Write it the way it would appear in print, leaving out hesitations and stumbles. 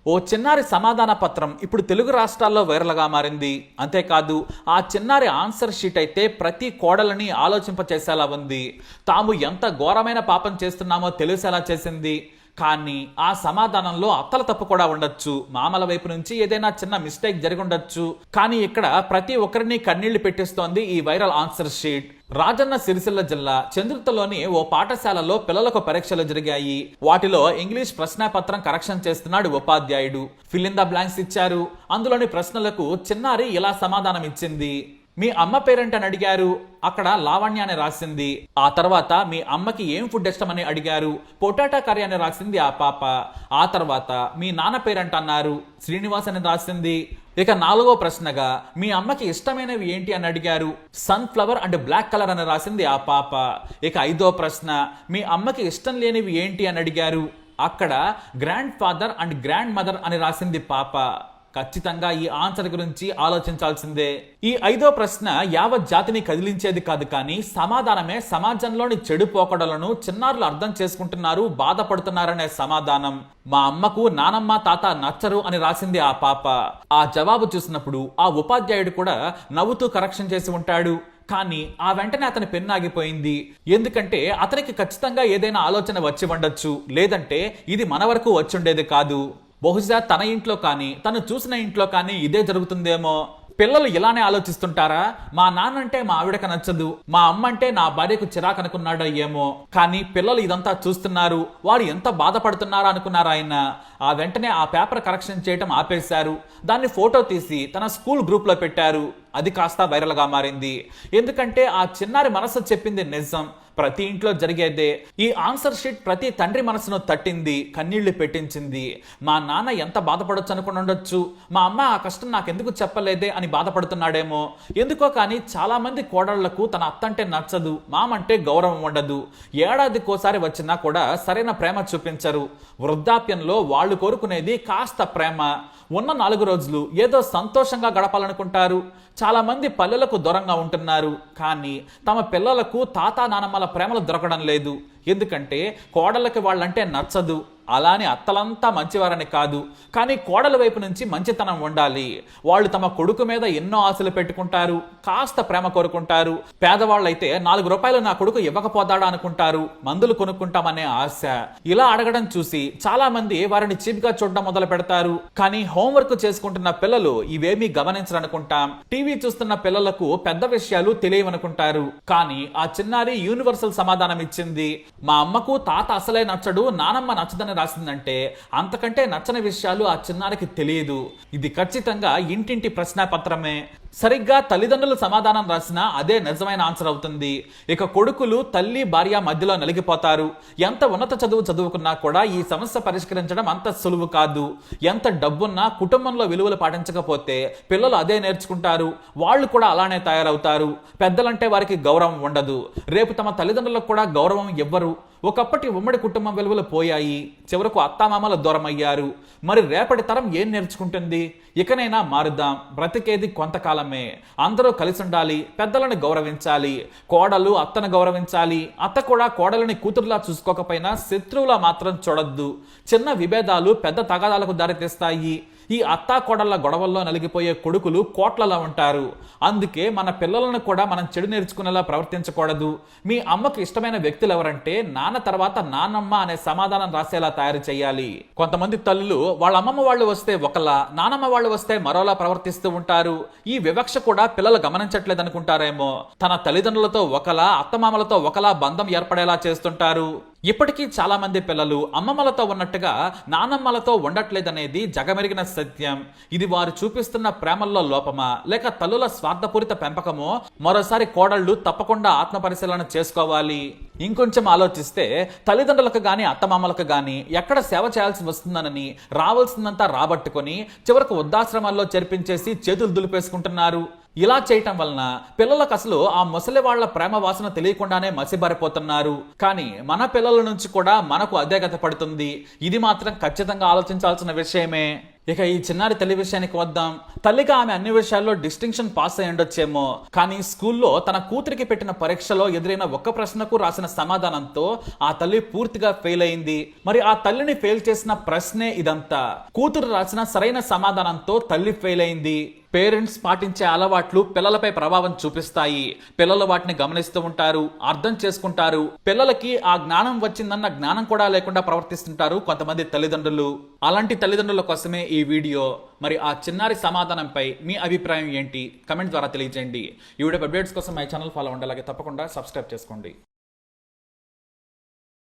ఓ చిన్నారి సమాధాన పత్రం ఇప్పుడు తెలుగు రాష్ట్రాల్లో వైరల్గా మారింది. అంతేకాదు ఆ చిన్నారి ఆన్సర్ షీట్ అయితే ప్రతి కోడలని ఆలోచింపచేసేలా ఉంది. తాము ఎంత ఘోరమైన పాపం చేస్తున్నామో తెలిసేలా చేసింది. కానీ ఆ సమాధానంలో అత్తల తప్పు కూడా ఉండొచ్చు, మామల వైపు నుంచి ఏదైనా చిన్న మిస్టేక్ జరిగి ఉండొచ్చు. కానీ ఇక్కడ ప్రతి ఒక్కరిని కన్నీళ్లు పెట్టిస్తోంది ఈ viral answer sheet. Rajanna Sircilla జిల్లా చంద్రుతలోని ఓ పాఠశాలలో పిల్లలకు పరీక్షలు జరిగాయి. వాటిలో ఇంగ్లీష్ ప్రశ్నాపత్రం కరెక్షన్ చేస్తున్నాడు ఉపాధ్యాయుడు. ఫిల్ ఇన్ ద బ్లాంక్స్ ఇచ్చారు. అందులోని ప్రశ్నలకు చిన్నారి ఇలా సమాధానం ఇచ్చింది. మీ అమ్మ పేరెంట్ అని అడిగారు. అక్కడ లావణ్య అని రాసింది. ఆ తర్వాత మీ అమ్మకి ఏం ఫుడ్ ఇష్టమని అడిగారు. పొటాటా కర్రీ అని రాసింది ఆ పాప. ఆ తర్వాత మీ నాన్న పేరెంట్ అన్నారు. శ్రీనివాస్ అని రాసింది. ఇక 4వ ప్రశ్నగా మీ అమ్మకి ఇష్టమైనవి ఏంటి అని అడిగారు. సన్ఫ్లవర్ అండ్ బ్లాక్ కలర్ అని రాసింది ఆ పాప. ఇక 5వ ప్రశ్న మీ అమ్మకి ఇష్టం లేనివి ఏంటి అని అడిగారు. అక్కడ grand father and grand mother అని రాసింది పాప. ఖచ్చితంగా ఈ ఆన్సర్ గురించి ఆలోచించాల్సిందే. ఈ 5వ ప్రశ్న యావత్ జాతిని కదిలించేది కాదు, కానీ సమాధానమే సమాజంలోని చెడు పోకడలను చిన్నారులు అర్థం చేసుకుంటున్నారు, బాధపడుతున్నారనే సమాధానం. మా అమ్మకు నానమ్మ తాత నచ్చరు అని రాసింది ఆ పాప. ఆ జవాబు చూసినప్పుడు ఆ ఉపాధ్యాయుడు కూడా నవ్వుతూ కరెక్షన్ చేసి ఉంటాడు. కానీ ఆ వెంటనే అతని పెన్ను ఆగిపోయింది. ఎందుకంటే అతనికి ఖచ్చితంగా ఏదైనా ఆలోచన వచ్చి ఉండొచ్చు, లేదంటే ఇది మన వరకు వచ్చుండేది కాదు. బహుశా తన ఇంట్లో కానీ తను చూసిన ఇంట్లో కానీ ఇదే జరుగుతుందేమో. పిల్లలు ఇలానే ఆలోచిస్తుంటారా? మా నాన్నంటే మా ఆవిడకు నచ్చదు, మా అమ్మ అంటే నా భార్యకు చిరాకు అనుకున్నాడో ఏమో. కానీ పిల్లలు ఇదంతా చూస్తున్నారు, వారు ఎంత బాధపడుతున్నారా అనుకున్నారు ఆయన. ఆ వెంటనే ఆ పేపర్ కరెక్షన్ చేయటం ఆపేశారు. దాన్ని ఫోటో తీసి తన స్కూల్ గ్రూప్ లో పెట్టారు. అది కాస్త వైరల్ గా మారింది. ఎందుకంటే ఆ చిన్నారి మనసు చెప్పింది నిజం, ప్రతి ఇంట్లో జరిగేదే. ఈ ఆన్సర్ షీట్ ప్రతి తండ్రి మనసును తట్టింది, కన్నీళ్లు పెట్టించింది. మా నాన్న ఎంత బాధపడొచ్చు అనుకుని ఉండొచ్చు, మా అమ్మ ఆ కష్టం నాకెందుకు చెప్పలేదే అని బాధపడుతున్నాడేమో. ఎందుకో కానీ చాలా మంది కోడళ్లకు తన అత్తంటే నచ్చదు, మామంటే గౌరవం ఉండదు. ఏడాదికోసారి వచ్చినా కూడా సరైన ప్రేమ చూపించరు. వృద్ధాప్యంలో వాళ్ళు కోరుకునేది కాస్త ప్రేమ. ఉన్న 4 రోజులు ఏదో సంతోషంగా గడపాలనుకుంటారు. చాలా మంది పల్లెలకు దూరంగా ఉంటున్నారు, కానీ తమ పిల్లలకు తాత నానమ్మల ప్రేమలు దొరకడం లేదు. ఎందుకంటే కోడళ్ళకి వాళ్ళంటే నచ్చదు. అలానే అత్తలంతా మంచివారని కాదు, కానీ కోడల వైపు నుంచి మంచితనం ఉండాలి. వాళ్ళు తమ కొడుకు మీద ఎన్నో ఆశలు పెట్టుకుంటారు, కాస్త ప్రేమ కోరుకుంటారు. పేదవాళ్ళైతే 4 రూపాయలు నా కొడుకు ఇవ్వకపోతాడా అనుకుంటారు, మందులు కొనుక్కుంటామనే ఆశ. ఇలా అడగడం చూసి చాలా మంది వారిని చీప్ గా చూడడం మొదలు పెడతారు. కానీ హోంవర్క్ చేసుకుంటున్న పిల్లలు ఇవేమీ గమనించరనుకుంటాం. టీవీ చూస్తున్న పిల్లలకు పెద్ద విషయాలు తెలియవనుకుంటారు. కానీ ఆ చిన్నారి యూనివర్సల్ సమాధానం ఇచ్చింది. మా అమ్మకు తాత అసలే నచ్చడు, నానమ్మ నచ్చదని రాసిందంటే అంతకంటే నచ్చని విషయాలు ఆ చిన్నారికి తెలియదు. ఇది ఖచ్చితంగా ఇంటింటి ప్రశ్నాపత్రమే. సరిగ్గా తల్లిదండ్రులు సమాధానం రాసినా అదే నిజమైన ఆన్సర్ అవుతుంది. ఇక కొడుకులు తల్లి భార్య మధ్యలో నలిగిపోతారు. ఎంత ఉన్నత చదువు చదువుకున్నా కూడా ఈ సమస్య పరిష్కరించడం అంత సులువు కాదు. ఎంత డబ్బున్నా కుటుంబంలో విలువలు పాటించకపోతే పిల్లలు అదే నేర్చుకుంటారు, వాళ్ళు కూడా అలానే తయారవుతారు. పెద్దలంటే వారికి గౌరవం ఉండదు, రేపు తమ తల్లిదండ్రులకు కూడా గౌరవం ఇవ్వరు. ఒకప్పటి ఉమ్మడి కుటుంబం విలువలు పోయాయి, చివరకు అత్తామామల దూరం అయ్యారు. మరి రేపటి తరం ఏం నేర్చుకుంటుంది? ఇకనైనా మారుదాం, బ్రతికేది కొంతకాలమే. అందరూ కలిసి ఉండాలి, పెద్దలను గౌరవించాలి, కోడలు అత్తను గౌరవించాలి. అత్త కూడా కోడలని కూతురులా చూసుకోకపోయినా శత్రువులా మాత్రం చూడొద్దు. చిన్న విభేదాలు పెద్ద తగాదాలకు దారితీస్తాయి. ఈ అత్తా కోడళ్ల గొడవల్లో నలిగిపోయే కొడుకులు కోట్లలా ఉంటారు. అందుకే మన పిల్లలను కూడా మనం చెడు నేర్చుకునేలా ప్రవర్తించకూడదు. మీ అమ్మకు ఇష్టమైన వ్యక్తులు ఎవరంటే నాన్న తర్వాత నాన్నమ్మ అనే సమాధానం రాసేలా తయారు చేయాలి. కొంతమంది తల్లులు వాళ్ళ అమ్మమ్మ వాళ్ళు వస్తే ఒకలా, నానమ్మ వాళ్ళు వస్తే మరోలా ప్రవర్తిస్తూ ఉంటారు. ఈ వివక్ష కూడా పిల్లలు గమనించట్లేదు అనుకుంటారేమో. తన తల్లిదండ్రులతో ఒకలా, అత్తమామలతో ఒకలా బంధం ఏర్పడేలా చేస్తుంటారు. ఇప్పటికీ చాలా మంది పిల్లలు అమ్మమ్మలతో ఉన్నట్టుగా నానమ్మలతో ఉండట్లేదనేది జగమెరిగిన సత్యం. ఇది వారు చూపిస్తున్న ప్రేమల్లో లోపమా, లేక తల్లుల స్వార్థపూరిత పెంపకమో? మరోసారి కోడళ్లు తప్పకుండా ఆత్మ పరిశీలన చేసుకోవాలి. ఇంకొంచెం ఆలోచిస్తే తల్లిదండ్రులకు గాని అత్తమామలకు గాని ఎక్కడ సేవ చేయాల్సి వస్తుందనని రావాల్సిందంతా రాబట్టుకొని చివరకు వృద్ధాశ్రమాల్లో చేర్పించేసి చేతులు దులిపేసుకుంటున్నారు. ఇలా చేయటం వలన పిల్లలకు అసలు ఆ ముసలి వాళ్ల ప్రేమ వాసన తెలియకుండానే మసిబారిపోతున్నారు. కానీ మన పిల్లల నుంచి కూడా మనకు అదే గత పడుతుంది. ఇది మాత్రం ఖచ్చితంగా ఆలోచించాల్సిన విషయమే. ఇక ఈ చిన్నారి తల్లి విషయానికి వద్దాం. తల్లిగా ఆమె అన్ని విషయాల్లో డిస్టింక్షన్ పాస్ అయి ఉండొచ్చేమో, కానీ స్కూల్లో తన కూతురికి పెట్టిన పరీక్షలో ఎదురైన ఒక్క ప్రశ్నకు రాసిన సమాధానంతో ఆ తల్లి పూర్తిగా ఫెయిల్ అయింది. మరి ఆ తల్లిని ఫెయిల్ చేసిన ప్రశ్నే ఇదంతా. కూతురు రాసిన సరైన సమాధానంతో తల్లి ఫెయిల్ అయింది. పేరెంట్స్ పాటించే అలవాట్లు పిల్లలపై ప్రభావం చూపిస్తాయి. పిల్లలు వాటిని గమనిస్తూ ఉంటారు, అర్థం చేసుకుంటారు. పిల్లలకి ఆ జ్ఞానం వచ్చిందన్న జ్ఞానం కూడా లేకుండా ప్రవర్తిస్తుంటారు కొంతమంది తల్లిదండ్రులు. అలాంటి తల్లిదండ్రుల కోసమే ఈ వీడియో. మరి ఆ చిన్నారి సమాధానంపై మీ అభిప్రాయం ఏంటి? కమెంట్ ద్వారా తెలియజేయండి. ఈ వీడియో అప్డేట్స్ కోసం మై ఛానల్ ఫాలో అవ్వండి. అలాగే తప్పకుండా సబ్స్క్రైబ్ చేసుకోండి.